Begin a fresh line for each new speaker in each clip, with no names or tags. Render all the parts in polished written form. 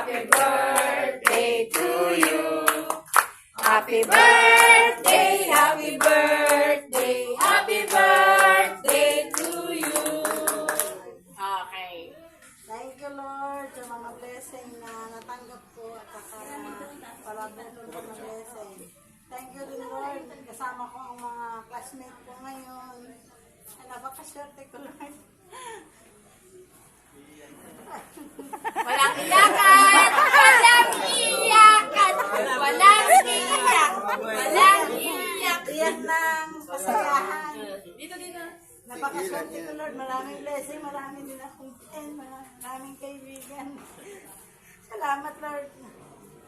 Happy birthday to you. Happy birthday, happy birthday, happy birthday to you. Okay.
Thank you, Lord, sa mga blessing na natanggap ko at saka palabutan ko ng blessing. Thank you din, Lord. Kasama ko ang mga classmates ko ngayon. Ay, napakaswerte ko, Lord.
Walang iyakan! Walang iyakan! Walang iyak! Walang iyak!
Iyak ng kasayahan.
Dito.
Napakaswerte ko, Lord. Maraming blessing, maraming din akong friend, maraming kaibigan. Salamat, Lord.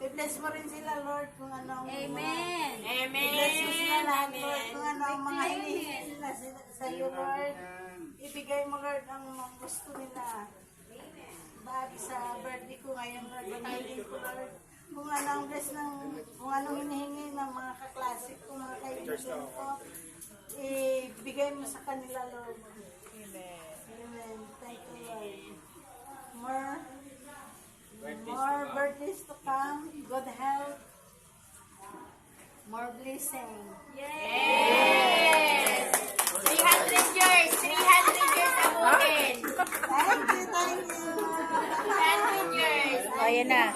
I-bless mo rin sila, Lord, kung anong
Amen. Amen.
I-bless mo sila lahat, Lord, kung ano ang mga hinihingi nila sa iyo, Lord. Ibigay mo, Lord, ang mga gusto nila. Bago sa birthday ko ngayon, Lord, panahiling ko, Lord. Kung anong bless kung anong hinihingi ng mga kaklase ko, mga kaibigan ko, ibigay mo sa kanila, Lord.
Amen.
Amen. Thank you, Lord. More birthdays to come, good health, more blessing.
Yes! 300 years! 300 years abutin!
Thank you, thank you.
300 years!
O, yan na.